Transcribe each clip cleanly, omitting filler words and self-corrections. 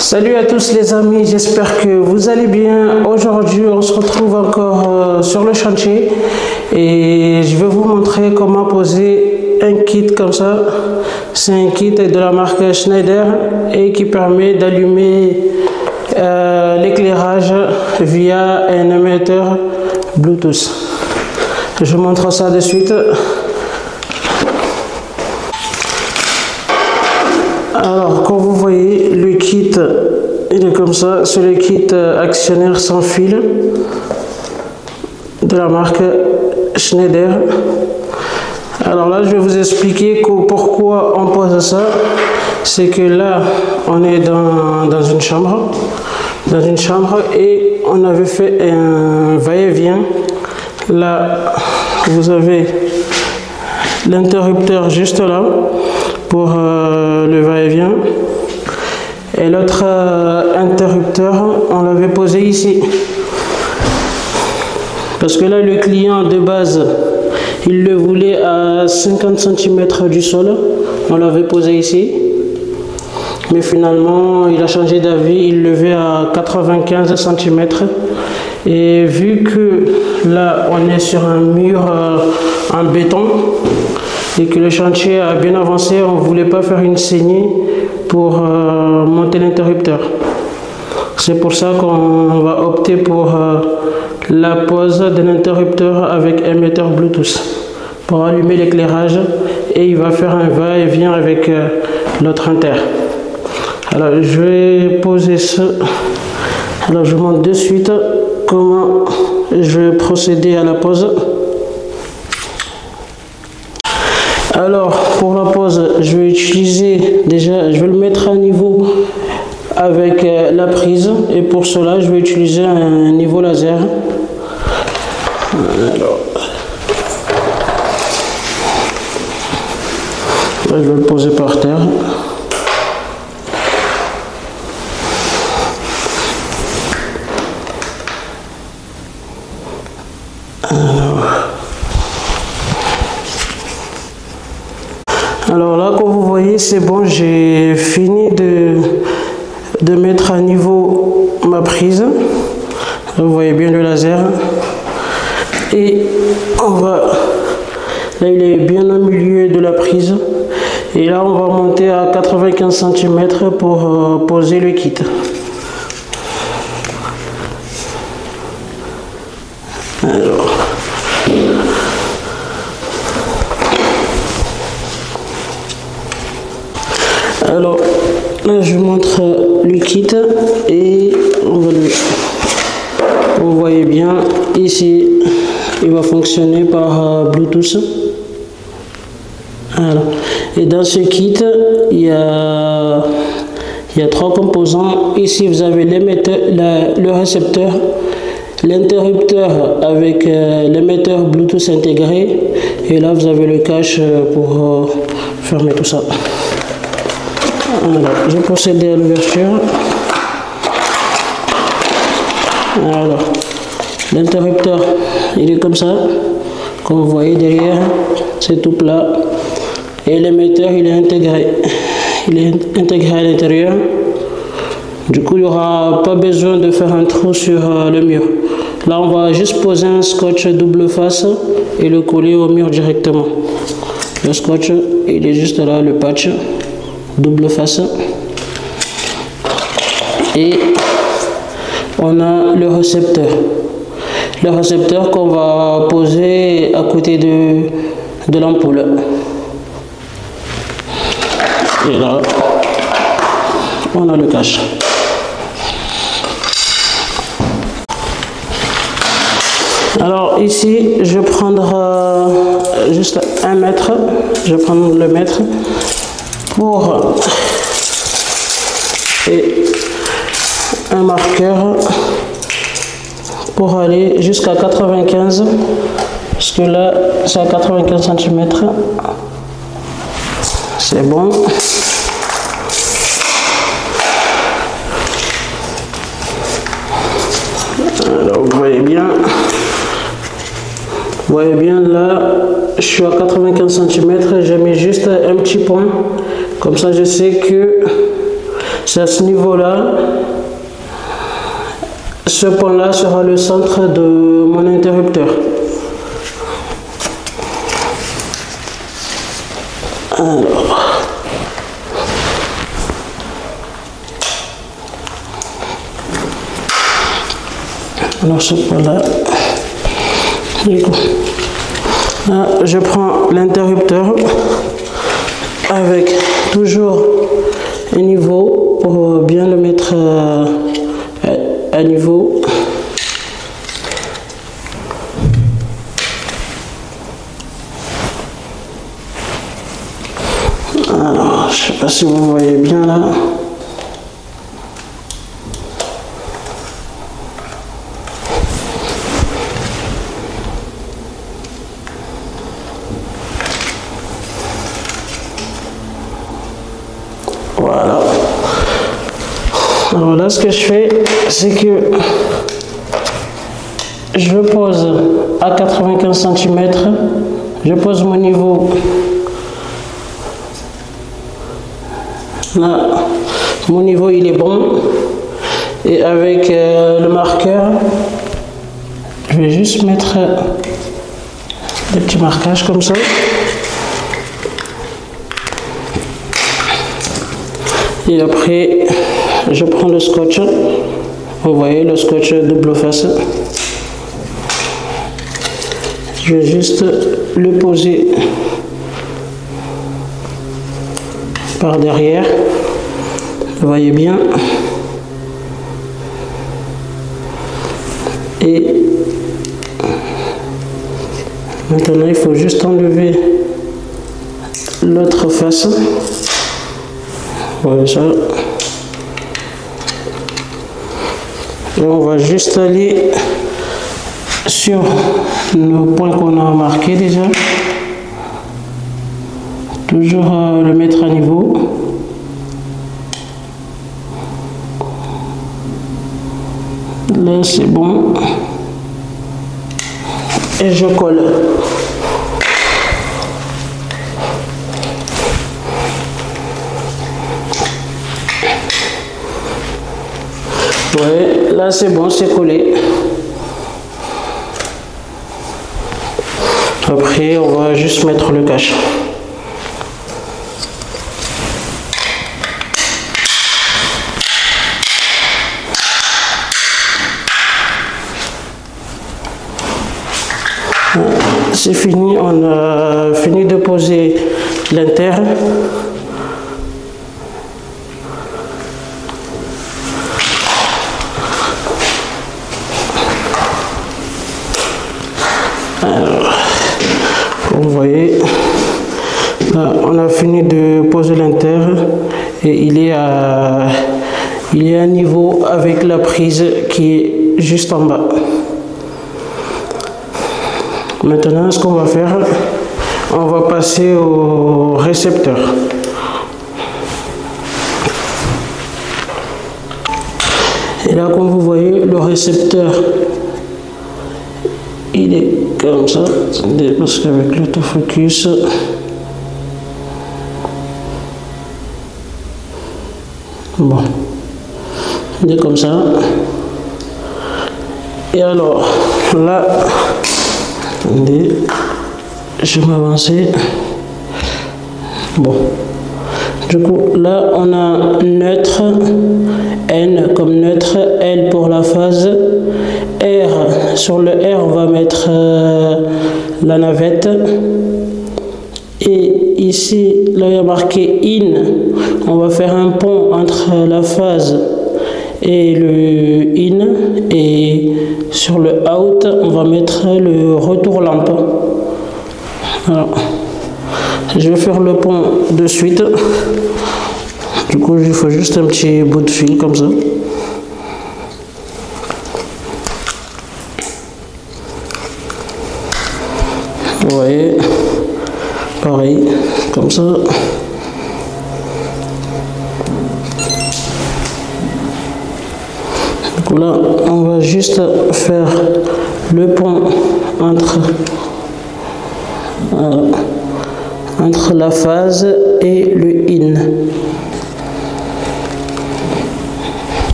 Salut à tous les amis, j'espère que vous allez bien. Aujourd'hui on se retrouve encore sur le chantier et je vais vous montrer comment poser un kit comme ça. C'est un kit de la marque Schneider et qui permet d'allumer l'éclairage via un émetteur Bluetooth. Je vous montre ça de suite. Alors, comme vous voyez, le kit, il est comme ça. C'est le kit actionnaire sans fil de la marque Schneider. Alors là, je vais vous expliquer pourquoi on pose ça. C'est que là, on est dans une chambre. Et on avait fait un va-et-vient. Là, vous avez l'interrupteur juste là pour le va-et-vient. Et l'autre interrupteur, on l'avait posé ici. Parce que là, le client de base, il le voulait à 50 cm du sol. On l'avait posé ici. Mais finalement, il a changé d'avis. Il le veut à 95 cm. Et vu que là, on est sur un mur en béton, et que le chantier a bien avancé, on ne voulait pas faire une saignée pour monter l'interrupteur. C'est pour ça qu'on va opter pour la pose de l'interrupteur avec émetteur Bluetooth pour allumer l'éclairage, et il va faire un va-et-vient avec l'autre inter. Alors je vais poser ça. Alors je vous montre de suite comment je vais procéder à la pose. Alors pour la pose, je vais utiliser déjà, je vais le mettre à niveau avec la prise, et pour cela je vais utiliser un niveau laser. Alors, là, je vais le poser par terre. Alors là, comme vous voyez, c'est bon, j'ai fini de mettre à niveau ma prise. Vous voyez bien le laser. Et on va, là il est bien au milieu de la prise. Et là on va monter à 95 cm pour poser le kit. Alors là je vous montre le kit et on va le... Vous voyez bien ici, il va fonctionner par Bluetooth. Alors, et dans ce kit, il y a 3 composants. Ici vous avez l'émetteur, le récepteur, l'interrupteur avec l'émetteur Bluetooth intégré, et là vous avez le cache pour fermer tout ça. Alors, je vais procéder à l'ouverture. Alors, l'interrupteur, il est comme ça, comme vous voyez derrière, c'est tout plat. Et l'émetteur, il est intégré. Il est intégré à l'intérieur. Du coup, il n'y aura pas besoin de faire un trou sur le mur. Là, on va juste poser un scotch double face et le coller au mur directement. Le scotch, il est juste là, le patch double face. Et on a le récepteur. Le récepteur qu'on va poser à côté de l'ampoule. Et là, on a le cache. Alors ici, je vais prendre juste 1 mètre. Je vais prendre le mètre pour et un marqueur pour aller jusqu'à 95, parce que là c'est à 95 cm. C'est bon. Alors vous voyez bien là, je suis à 95 cm, j'ai mis juste un petit point, comme ça je sais que C'est à ce niveau-là. Ce point-là sera le centre de mon interrupteur. Alors ce point-là, je prends l'interrupteur avec toujours un niveau pour bien le mettre à niveau. Alors, je sais pas si vous voyez bien là. Voilà. Alors là, ce que je fais, c'est que je pose à 95 cm, je pose mon niveau là, mon niveau il est bon, et avec le marqueur, je vais juste mettre des petits marquages comme ça. Et après, je prends le scotch. Vous voyez le scotch double face. Je vais juste le poser par derrière. Vous voyez bien. Et maintenant, il faut juste enlever l'autre face. Voilà ça. Et on va juste aller sur nos points qu'on a marqués déjà. Toujours le mettre à niveau. Là c'est bon. Et je colle. Ouais, là c'est bon, c'est collé. Après, on va juste mettre le cache. C'est fini, on a fini de poser l'inter. Alors, vous voyez, là, on a fini de poser l'inter et il est à niveau avec la prise qui est juste en bas. Maintenant, ce qu'on va faire, on va passer au récepteur. Et là, comme vous voyez, le récepteur, il est comme ça. Attendez, parce qu'avec l'autofocus, bon, il est comme ça. Et alors, là, attendez, je vais m'avancer. Bon, du coup, là, on a neutre, N comme neutre, L pour la phase, R. Sur le R, on va mettre la navette. Et ici, là, il y a marqué IN. On va faire un pont entre la phase et le IN. Et sur le OUT, on va mettre le retour lampe. Alors, je vais faire le pont de suite. Du coup, il faut juste un petit bout de fil comme ça. Vous voyez, pareil, comme ça. Du coup là, on va juste faire le pont entre la phase et le IN.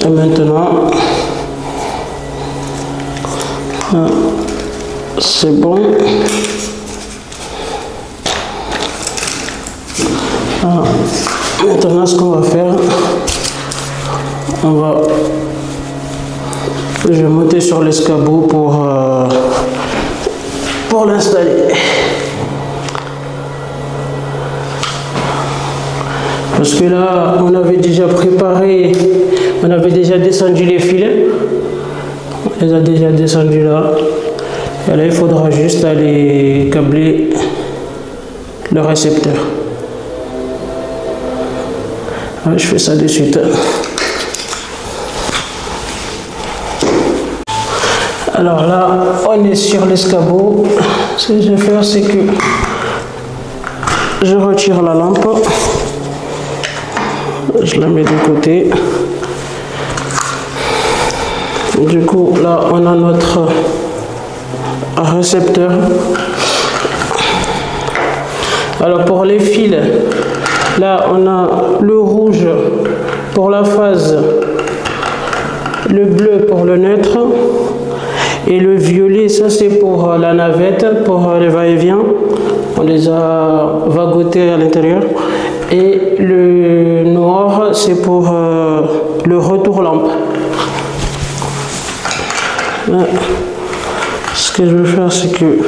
Et maintenant, c'est bon. Alors, maintenant, ce qu'on va faire, je vais monter sur l'escabeau pour l'installer. Parce que là, on avait déjà préparé, on avait déjà descendu les filets. On les a déjà descendus là. Et là, il faudra juste aller câbler le récepteur. Je fais ça de suite. Alors là, on est sur l'escabeau. Ce que je vais faire, c'est que je retire la lampe. Je la mets de côté. Du coup, là, on a notre récepteur. Alors, pour les fils, là, on a le rouge pour la phase, le bleu pour le neutre et le violet, ça c'est pour la navette, pour les va-et-vient. On les a vagotés à l'intérieur. Et le noir, c'est pour le retour lampe. Là, ce que je vais faire, c'est que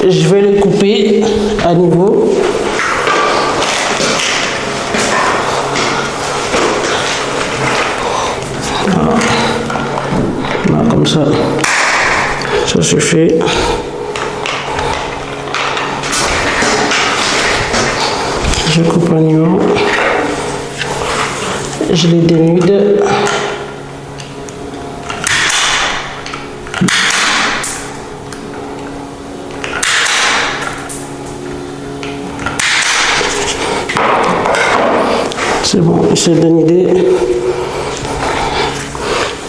je vais les couper à niveau. Voilà. Là, comme ça suffit. Je coupe à niveau. Je les dénude. C'est bon, c'est dénudé.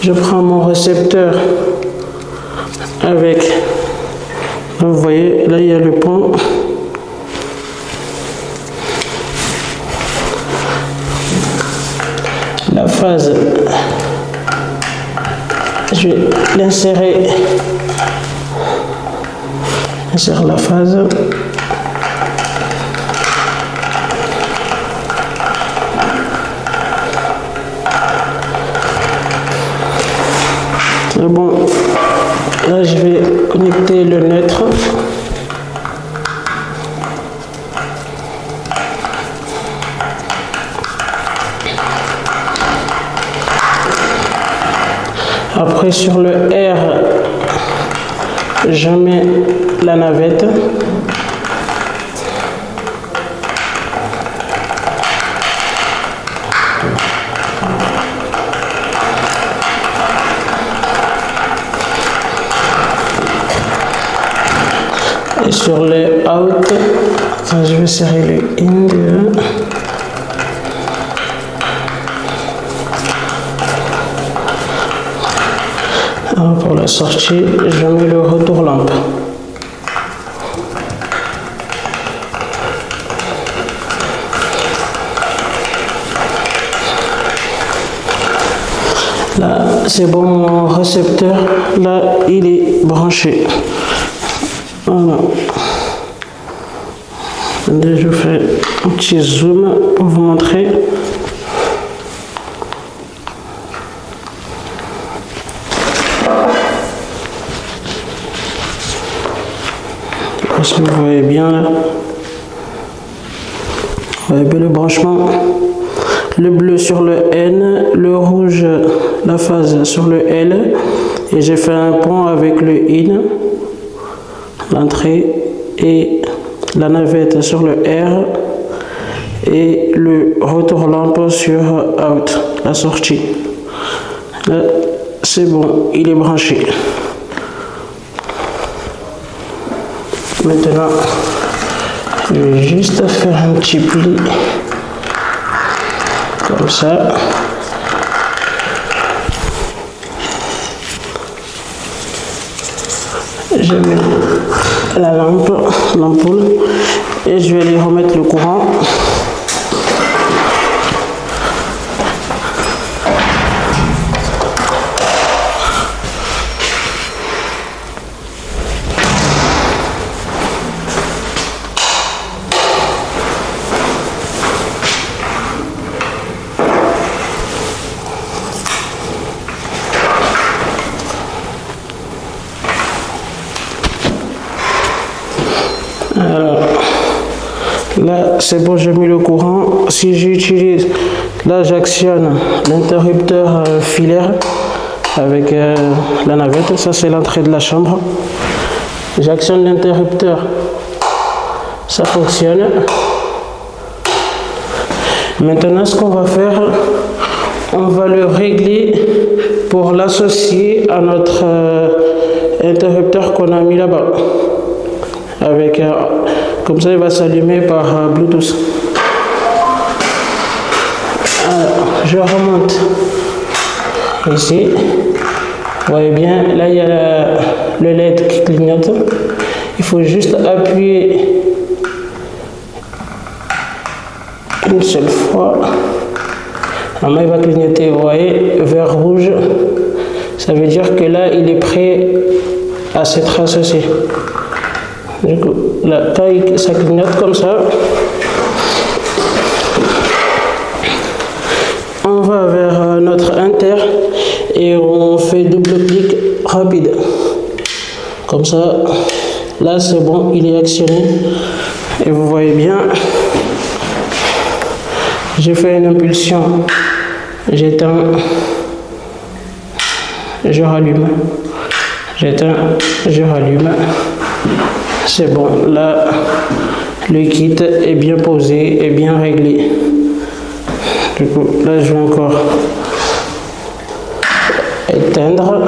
Je prends mon récepteur avec, vous voyez, là il y a le pont. La phase, je vais l'insérer, insère la phase. C'est bon, là je vais connecter le neutre. Après sur le R, je mets la navette. Et sur le out, je vais serrer le in. Alors pour la sortie, je mets le retour lampe. Là, c'est bon, mon récepteur, là, il est branché. Voilà. Je fais un petit zoom pour vous montrer. Est-ce que vous voyez bien là? Vous voyez bien le branchement. Le bleu sur le N, le rouge, la phase sur le L. Et j'ai fait un pont avec le IN, l'entrée, et la navette sur le R. Et le retour lampe sur out, la sortie. Là, c'est bon, il est branché. Maintenant, je vais juste faire un petit pli comme ça. Je mets la l'ampoule et je vais aller remettre le courant. c'est bon, j'ai mis le courant. Si j'utilise, là j'actionne l'interrupteur filaire avec la navette. Ça c'est l'entrée de la chambre. J'actionne l'interrupteur, ça fonctionne. Maintenant ce qu'on va faire, on va le régler pour l'associer à notre interrupteur qu'on a mis là-bas. Avec comme ça il va s'allumer par Bluetooth. Alors, je remonte ici. Vous voyez bien, là il y a le LED qui clignote. Il faut juste appuyer une seule fois. Alors là, il va clignoter, vous voyez, vert rouge. Ça veut dire que là, il est prêt à s'être associé. Du coup, là, quand ça clignote comme ça, on va vers notre inter et on fait double clic rapide. Comme ça, là c'est bon, il est actionné. Et vous voyez bien, j'ai fait une impulsion, j'éteins, je rallume, j'éteins, je rallume. C'est bon, là le kit est bien posé et bien réglé. Du coup, là je vais encore éteindre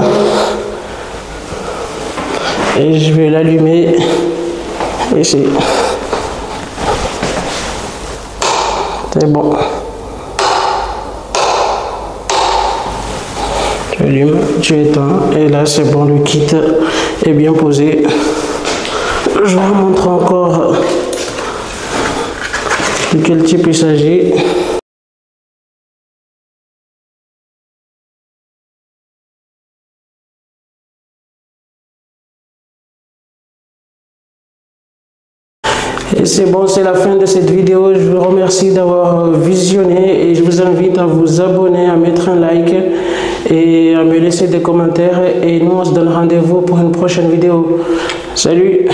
et je vais l'allumer ici. C'est bon. Tu allumes, tu éteins et là c'est bon, le kit est bien posé. Je vous montre encore de quel type il s'agit. Et c'est bon, c'est la fin de cette vidéo. Je vous remercie d'avoir visionné et je vous invite à vous abonner, à mettre un like et à me laisser des commentaires. Et nous, on se donne rendez-vous pour une prochaine vidéo. Salut!